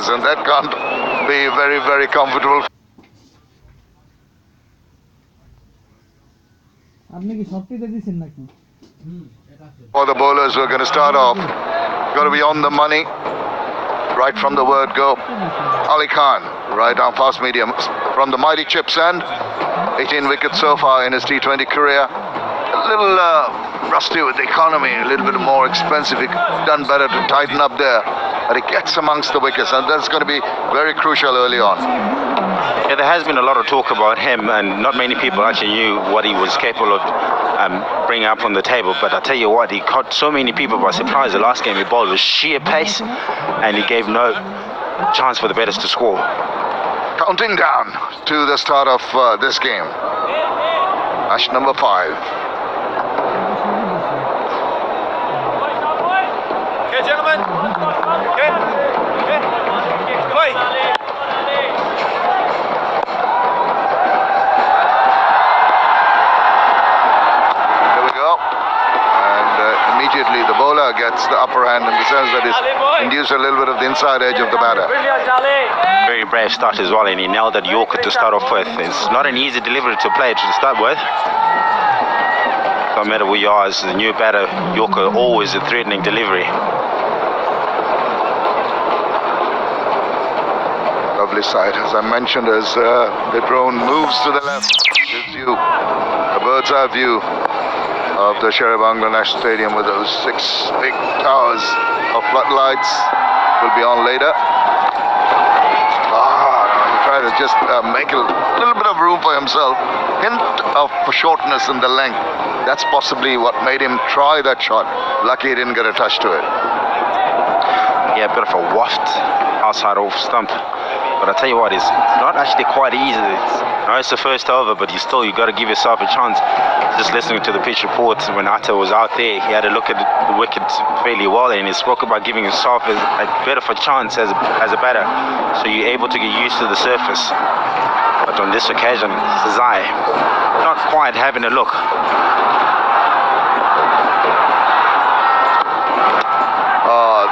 Edison. That can't be very, very comfortable. For the bowlers who are going to start off, got to be on the money right from the word go. Ali Khan, right arm fast medium from the mighty chips, and 18 wickets so far in his T20 career. A little rusty with the economy, a little bit more expensive. He done better to tighten up there, but he gets amongst the wickets, and that's going to be very crucial early on. Yeah, there has been a lot of talk about him, and not many people actually knew what he was capable of bringing up on the table. But I tell you what, he caught so many people by surprise. The last game he bowled was sheer pace, and he gave no chance for the batters to score. Counting down to the start of this game. Match number 5. Okay, gentlemen. Okay. Wait. Immediately the bowler gets the upper hand in the sense that it's induced a little bit of the inside edge of the batter. Very brave start as well, and he nailed that Yorker to start off with. It's not an easy delivery to play to start with. No matter where you are, as the new batter, Yorker always a threatening delivery. Lovely sight, as I mentioned, as the drone moves to the left, gives you a bird's eye view of the Sherabangla National Stadium with those 6 big towers of floodlights. Will be on later. He tried to just make a little bit of room for himself. Hint of shortness in the length. That's possibly what made him try that shot. Lucky he didn't get a touch to it. Yeah, a bit of a waft outside off stump. But I tell you what, it's not actually quite easy. It's the first over, but you got to give yourself a chance. Just listening to the pitch reports, when Atta was out there, he had a look at the wicket fairly well, and he spoke about giving yourself a bit of a chance as a batter, so you're able to get used to the surface. But on this occasion, Zai not quite having a look.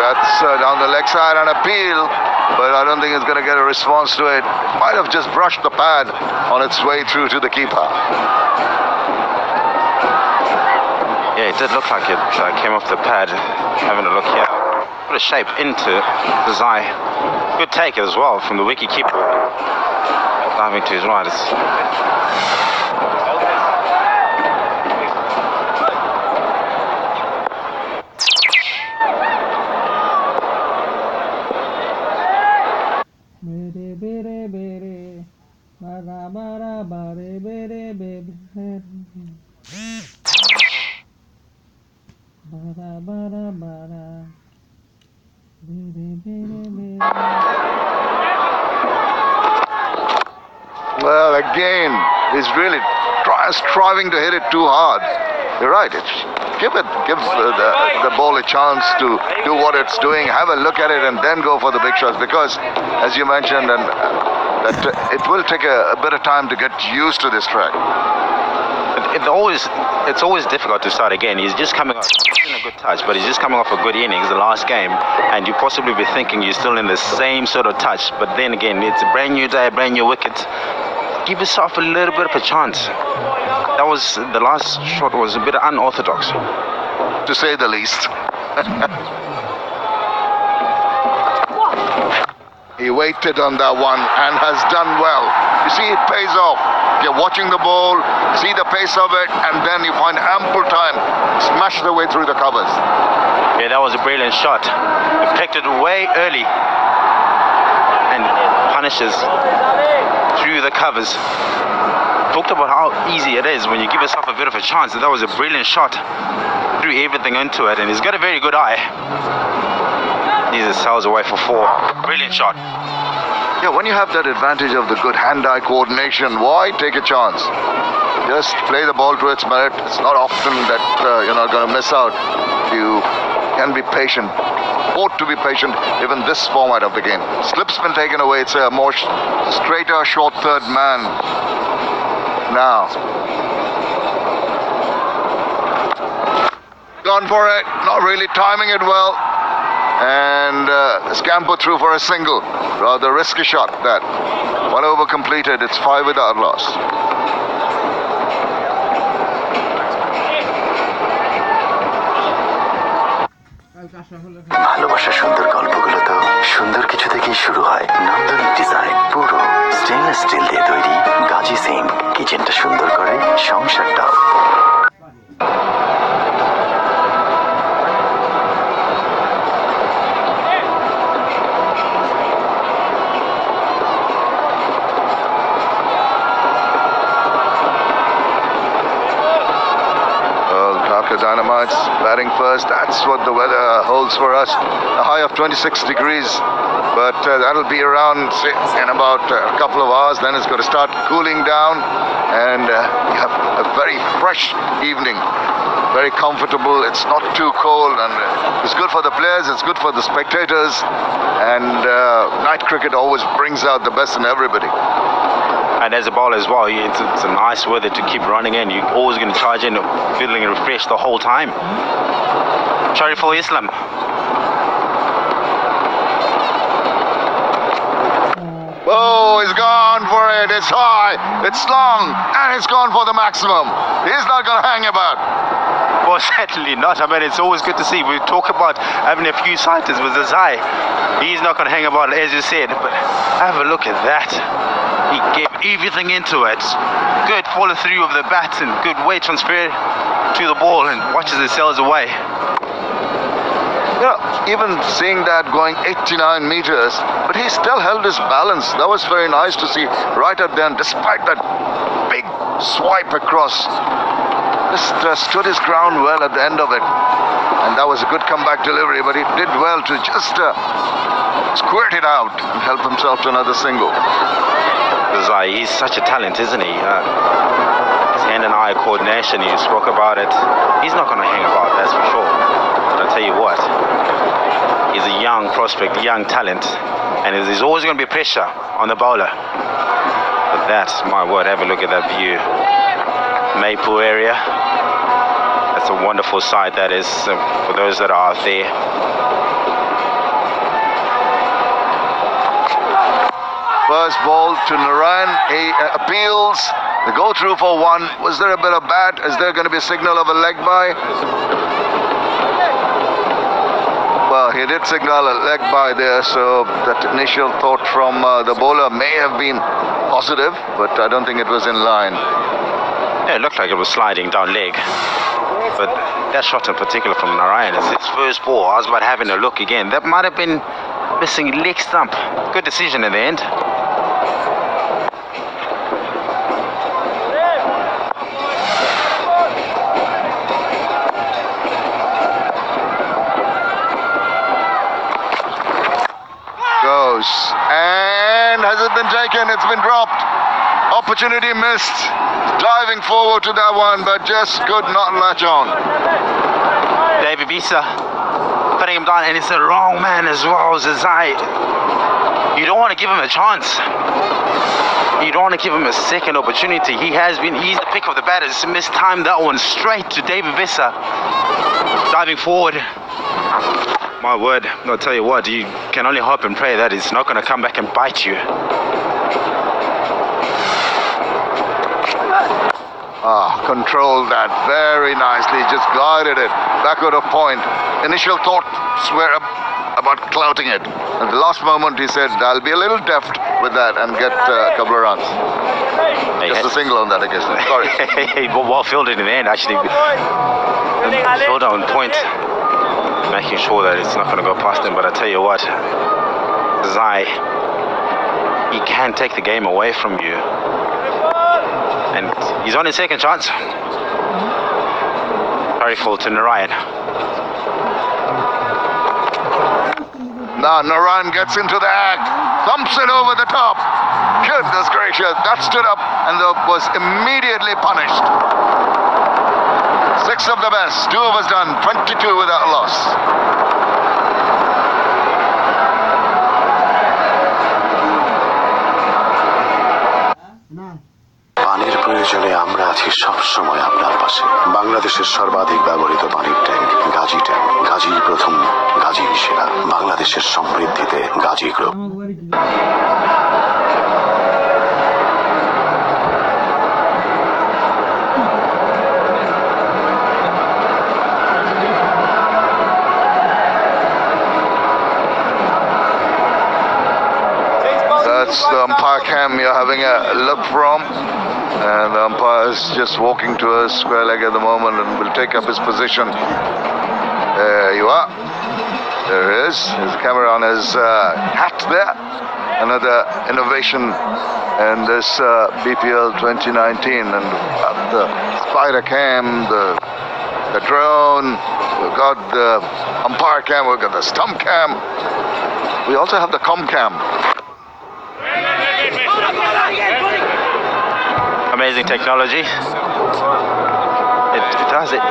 That's down the leg side and appeal, but I don't think it's going to get a response to it. Might have just brushed the pad on its way through to the keeper. Yeah, it did look like it came off the pad. Having a look here. Put a shape into the Zai. Good take as well from the wicket keeper. Diving to his right. Well, again, he's really striving to hit it too hard. You're right. Give the ball a chance to do what it's doing. Have a look at it and then go for the big shots. Because, as you mentioned, that it will take a bit of time to get used to this track. It's always difficult to start again. He's just coming off. He's in a good touch, but he's just coming off a good innings, the last game, and you possibly be thinking you're still in the same sort of touch. But then again, it's a brand new day, brand new wicket. Give yourself a little bit of a chance. That was the last shot was a bit unorthodox, to say the least. He waited on that one and has done well. You see, it pays off. You're watching the ball, see the pace of it, and then you find ample time, smash the way through the covers. Yeah, that was a brilliant shot. He picked it way early and punishes through the covers. Talked about how easy it is when you give yourself a bit of a chance. That was a brilliant shot. Threw everything into it, and he's got a very good eye. These are sails away for 4. Brilliant shot. Yeah, when you have that advantage of the good hand-eye coordination, why take a chance? Just play the ball to its merit. It's not often that you're not going to miss out. You can be patient. Ought to be patient, even this format of the game. Slip's been taken away. It's a more straighter, short third man now. Gone for it. Not really timing it well. and scamper through for a single. Rather risky shot that. 1 over completed. It's 5 without loss. ভালোবাসার সুন্দর গল্পগুলো তো সুন্দর কিছু থেকেই শুরু হয়। নন্দন design পুরো স্টেনলেস স্টিল দিয়ে তৈরি গাজি সিং কিচেনটা সুন্দর করে সংসারটাও। Dynamites batting first. That's what the weather holds for us. A high of 26 degrees, but that'll be around in about a couple of hours. Then it's going to start cooling down, and you have a very fresh evening. Very comfortable. It's not too cold, and it's good for the players. It's good for the spectators, and night cricket always brings out the best in everybody. And as a bowler as well, it's a nice weather to keep running in. You're always going to charge in, feeling refreshed the whole time. Shariful Islam. Oh, he's gone for it. It's high, it's long, and it's gone for the maximum. He's not going to hang about. Well, certainly not. I mean, it's always good to see. We talk about having a few sighters with Zai. He's not going to hang about, as you said. But have a look at that. He gave everything into it. Good follow through of the bat and good weight transfer to the ball, and watches it sails away. Yeah, even seeing that going 89 meters, but he still held his balance. That was very nice to see right at the end, despite that big swipe across. Just stood his ground well at the end of it. And that was a good comeback delivery, but he did well to just squirt it out and help himself to another single. Zai, he's such a talent, isn't he? His hand and eye coordination, you spoke about it. He's not going to hang about, that's for sure. But I'll tell you what, he's a young prospect, a young talent, and there's always going to be pressure on the bowler. But that's my word, have a look at that view. Maypool area. That's a wonderful sight, that is, for those that are out there. First ball to Narayan, he appeals, the go through for one. Was there a bit of bat? Is there going to be a signal of a leg by? Well, he did signal a leg by there, so that initial thought from the bowler may have been positive, but I don't think it was in line. Yeah, it looked like it was sliding down leg. But that shot in particular from Narayan is his first ball. I was about having a look again. That might have been missing leg stump. Good decision in the end. Goes. And has it been taken? It's been dropped. Opportunity missed. Diving forward to that one, but just could not latch on. David Visa putting him down, and it's the wrong man as well, Zai. You don't want to give him a chance. You don't want to give him a second opportunity. He's the pick of the batters. Mistimed that one straight to David Visa. Diving forward. My word, I'll tell you what, you can only hope and pray that it's not going to come back and bite you. Controlled that very nicely, just glided it backward of point. Initial thoughts were about clouting it. At the last moment he said, I'll be a little deft with that and get a couple of runs. Just a single on that, I guess. Sorry. Well fielded in the end, actually. Fielder on point, making sure that it's not going to go past him. But I tell you what, Zai, he can take the game away from you. And he's on his second chance. Very full to Narayan. Now Narayan gets into the act, thumps it over the top. Goodness gracious, that stood up and was immediately punished. 6 of the best, 2 of us done, 22 without loss. পানির প্রয়োজনে আমরা আছি সব সময় আপনার পাশে। বাংলাদেশ বাংলাদেশের সর্বাধিক ব্যবহৃত পানির ট্যাঙ্ক গাজী ট্যাঙ্ক। গাজী প্রথম, গাজী সেরা। বাংলাদেশের সমৃদ্ধিতে Gazi group. That's the umpire cam you're having a look from, and the umpire is just walking to a square leg at the moment and will take up his position. There you are. There he is. His camera on his hat there. Another innovation in this BPL 2019, and the spider cam, the drone. We've got the umpire cam. We've got the stump cam. We also have the com cam. Amazing technology. It does it,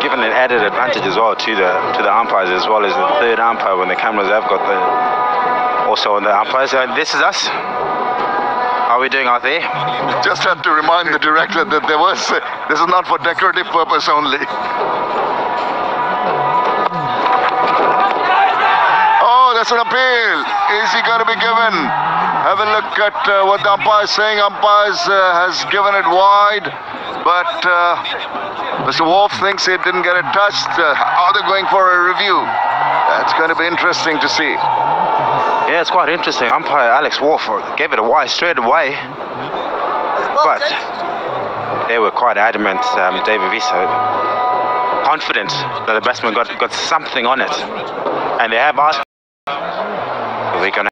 given an added advantage as well to the umpires, as well as the third umpire when the cameras have got the also on the umpires. And this is us. How are we doing out there? Just have to remind the director that this is not for decorative purpose only. Oh, that's an appeal. Is he going to be given? Have a look at what the umpire is saying. Umpires has given it wide, but Mr. Wolf thinks he didn't get it touched. Are they going for a review? That's going to be interesting to see. Yeah, it's quite interesting. Umpire Alex Wolf gave it a wide straight away, but they were quite adamant. David Visa confident that the batsman got something on it, and they have asked. We're going to